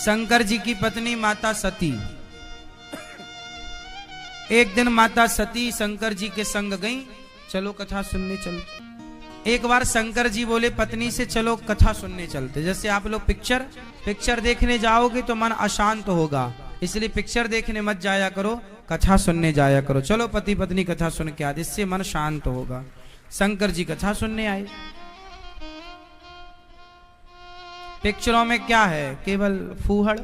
शंकर जी की पत्नी माता सती। एक दिन माता सती शंकर जी के संग गई, चलो कथा सुनने चलो। एक बार शंकर जी बोले पत्नी से चलो कथा सुनने चलते। जैसे आप लोग पिक्चर देखने जाओगे तो मन अशांत होगा, इसलिए पिक्चर देखने मत जाया करो, कथा सुनने जाया करो। चलो पति पत्नी कथा सुन के आए, इससे मन शांत होगा। शंकर जी कथा सुनने आए। पिक्चरों में क्या है, केवल फूहड़,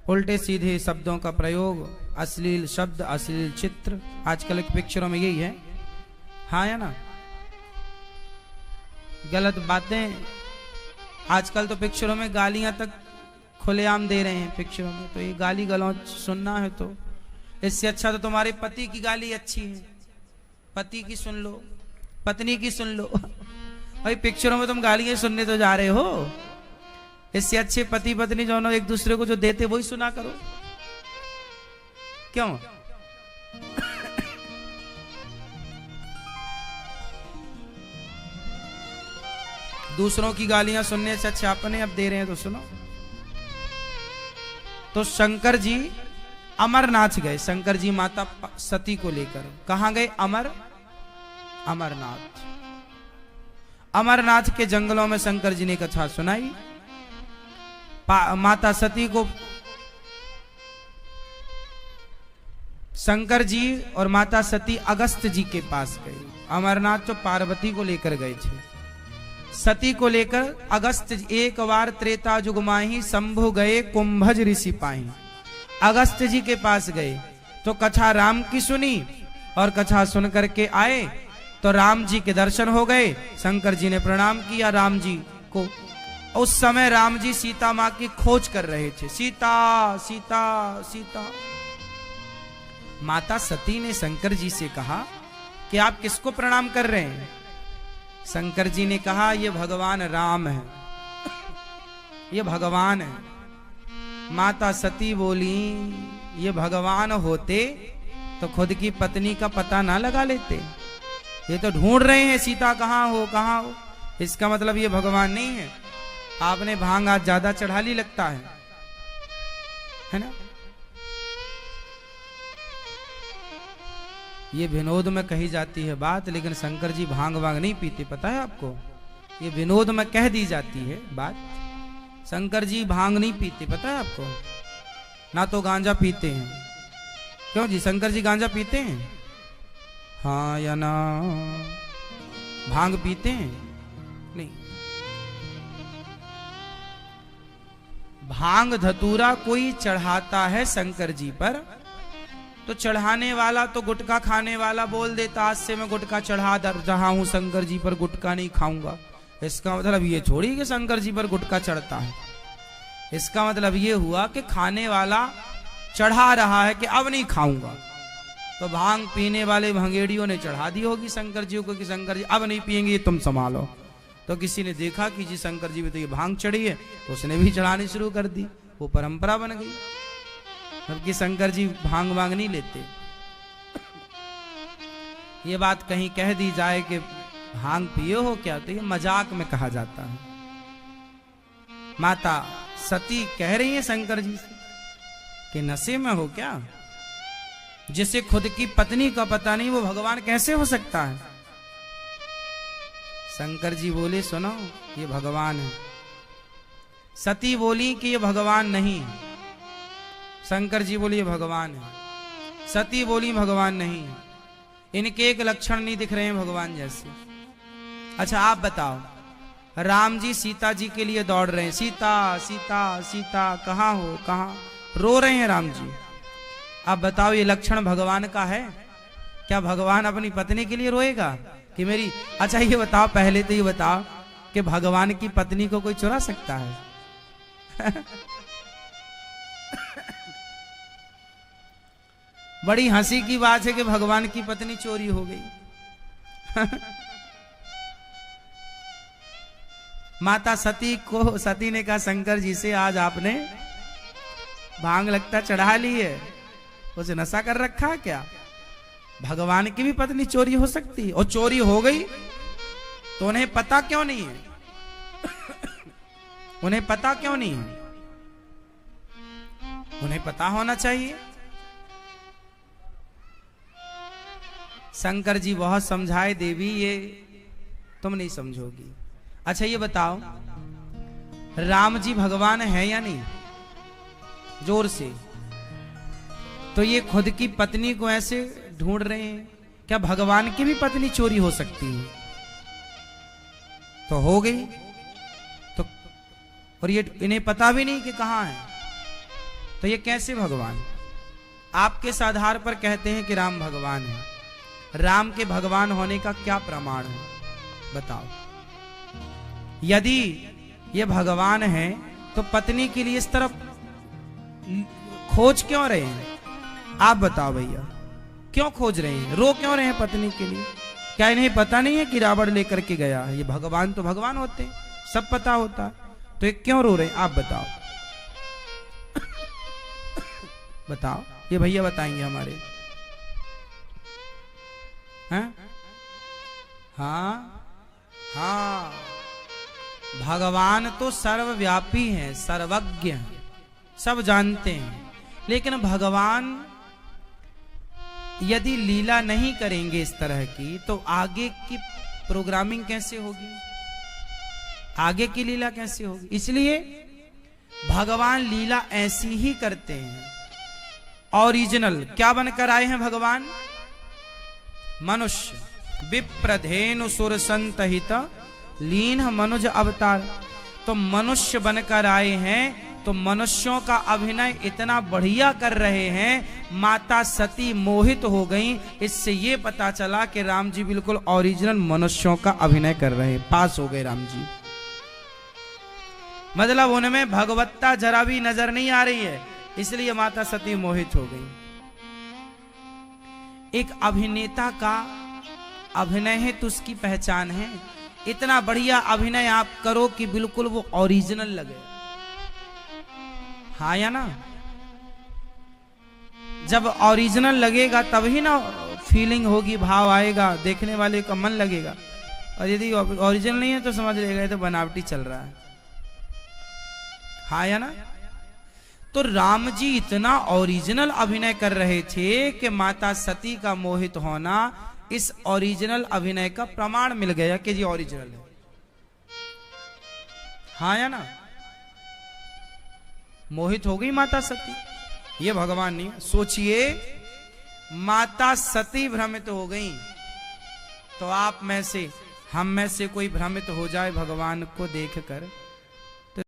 उल्टे सीधे शब्दों का प्रयोग, अश्लील शब्द, अश्लील चित्र। आजकल की पिक्चरों में यही है, हाँ या ना, गलत बातें। आजकल तो पिक्चरों में गालियां तक खुलेआम दे रहे हैं पिक्चरों में, तो ये गाली गलौच सुनना है तो इससे अच्छा तो तुम्हारे पति की गाली अच्छी है। पति की सुन लो, पत्नी की सुन लो। भाई पिक्चरों में तुम गालियां सुनने तो जा रहे हो, इससे अच्छे पति पत्नी जो एक दूसरे को जो देते वही सुना करो। क्यों? दूसरों की गालियां सुनने से अच्छा अपने अब दे रहे हैं तो सुनो। तो शंकर जी अमरनाथ गए। शंकर जी माता सती को लेकर कहां गए? अमरनाथ। अमरनाथ के जंगलों में शंकर जी ने कथा सुनाई। माता सती को शंकर जी और माता सती अगस्त जी के पास गए। अमरनाथ तो पार्वती को लेकर गए थे, सती को लेकर अगस्त। एक बार त्रेता युग माही शंभु गए कुंभज ऋषि पाही। अगस्त जी के पास गए तो कथा राम की सुनी, और कथा सुन करके आए तो राम जी के दर्शन हो गए। शंकर जी ने प्रणाम किया राम जी को। उस समय राम जी सीता माँ की खोज कर रहे थे, सीता सीता सीता। माता सती ने शंकर जी से कहा कि आप किसको प्रणाम कर रहे हैं? शंकर जी ने कहा ये भगवान राम है, ये भगवान है। माता सती बोली ये भगवान होते तो खुद की पत्नी का पता ना लगा लेते। ये तो ढूंढ रहे हैं सीता कहाँ हो कहाँ हो, इसका मतलब ये भगवान नहीं है। आपने भांग आज ज्यादा चढ़ा ली लगता है ना। ये विनोद में कही जाती है बात, लेकिन शंकर जी भांग वांग नहीं पीते, पता है आपको। ये विनोद में कह दी जाती है बात। शंकर जी भांग नहीं पीते, पता है आपको। ना तो गांजा पीते हैं। क्यों जी, शंकर जी गांजा पीते हैं? हाँ या ना? भांग पीते हैं? नहीं। भांग धतूरा कोई चढ़ाता है शंकर जी पर, तो चढ़ाने वाला तो गुटखा खाने वाला बोल देता आज से मैं गुटखा चढ़ा रहा हूं शंकर जी पर, गुटखा नहीं खाऊंगा। इसका मतलब ये छोड़ी कि शंकर जी पर गुटखा चढ़ता है। इसका मतलब ये हुआ कि खाने वाला चढ़ा रहा है कि अब नहीं खाऊंगा। तो भांग पीने वाले भंगेड़ियों ने चढ़ा दी होगी शंकर जी को कि शंकर जी अब नहीं पिएंगे, तुम संभालो। तो किसी ने देखा कि जी शंकर जी भी तो ये भांग चढ़ी है, तो उसने भी चढ़ानी शुरू कर दी। वो परंपरा बन गई, जबकि शंकर जी भांग वांग नहीं लेते। ये बात कहीं कह दी जाए कि भांग पिए हो क्या, तो ये मजाक में कहा जाता है। माता सती कह रही है शंकर जी से कि नशे में हो क्या? जिसे खुद की पत्नी का पता नहीं वो भगवान कैसे हो सकता है? शंकर जी बोले सुनो ये भगवान है। सती बोली कि ये भगवान नहीं है। शंकर जी बोली ये भगवान है। सती बोली भगवान नहीं है, इनके एक लक्षण नहीं दिख रहे हैं भगवान जैसे। अच्छा आप बताओ, राम जी सीता जी के लिए दौड़ रहे हैं, सीता सीता सीता कहाँ हो कहाँ, रो रहे हैं राम जी। अब बताओ ये लक्षण भगवान का है क्या? भगवान अपनी पत्नी के लिए रोएगा कि मेरी। अच्छा ये बताओ, पहले तो ये बताओ कि भगवान की पत्नी को कोई चुरा सकता है? बड़ी हंसी की बात है कि भगवान की पत्नी चोरी हो गई। माता सती को, सती ने कहा शंकर जी से आज आपने भांग लगता चढ़ा ली है, उसे नशा कर रखा है क्या? भगवान की भी पत्नी चोरी हो सकती है, और चोरी हो गई तो उन्हें पता क्यों नहीं है? उन्हें पता क्यों नहीं है? उन्हें पता होना चाहिए। शंकर जी बहुत समझाए, देवी ये तुम नहीं समझोगी। अच्छा ये बताओ, राम जी भगवान है या नहीं? जोर से। तो ये खुद की पत्नी को ऐसे ढूंढ रहे हैं, क्या भगवान की भी पत्नी चोरी हो सकती है? तो हो गई। तो और ये इन्हें पता भी नहीं कि कहां है, तो ये कैसे भगवान? आप किस आधार पर कहते हैं कि राम भगवान है? राम के भगवान होने का क्या प्रमाण है बताओ? यदि ये भगवान है तो पत्नी के लिए इस तरफ खोज क्यों रहे हैं? आप बताओ भैया, क्यों खोज रहे हैं, रो क्यों रहे हैं पत्नी के लिए? क्या इन्हें पता नहीं है कि रावण लेकर के गया? ये भगवान तो भगवान होते हैं, सब पता होता, तो ये क्यों रो रहे हैं? आप बताओ। बताओ, ये भैया बताएंगे हमारे। हैं? हाँ हाँ, भगवान तो सर्वव्यापी हैं, सर्वज्ञ हैं, सब जानते हैं। लेकिन भगवान यदि लीला नहीं करेंगे इस तरह की, तो आगे की प्रोग्रामिंग कैसे होगी? आगे की लीला कैसे होगी? इसलिए भगवान लीला ऐसी ही करते हैं, ओरिजिनल। क्या बनकर आए हैं भगवान? मनुष्य, विप्रधेनु सुर संतहित लीन मनुज अवतार। तो मनुष्य बनकर आए हैं, तो मनुष्यों का अभिनय इतना बढ़िया कर रहे हैं, माता सती मोहित हो गईं। इससे ये पता चला कि राम जी बिल्कुल ओरिजिनल मनुष्यों का अभिनय कर रहे हैं। पास हो गए राम जी, मतलब उनमें भगवत्ता जरा भी नजर नहीं आ रही है, इसलिए माता सती मोहित हो गई। एक अभिनेता का अभिनय है तो उसकी पहचान है। इतना बढ़िया अभिनय आप करो कि बिल्कुल वो ओरिजिनल लगे, हाँ या ना? जब ओरिजिनल लगेगा तभी ना फीलिंग होगी, भाव आएगा, देखने वाले का मन लगेगा। और यदि ओरिजिनल नहीं है तो समझ लेगा ये तो बनावटी चल रहा है, हाँ या ना? तो राम जी इतना ओरिजिनल अभिनय कर रहे थे कि माता सती का मोहित होना इस ओरिजिनल अभिनय का प्रमाण मिल गया कि जी ओरिजिनल है, हाँ या ना? मोहित हो गई माता सती, ये भगवान नहीं। सोचिए, माता सती भ्रमित हो गई, तो आप में से, हम में से कोई भ्रमित हो जाए भगवान को देखकर,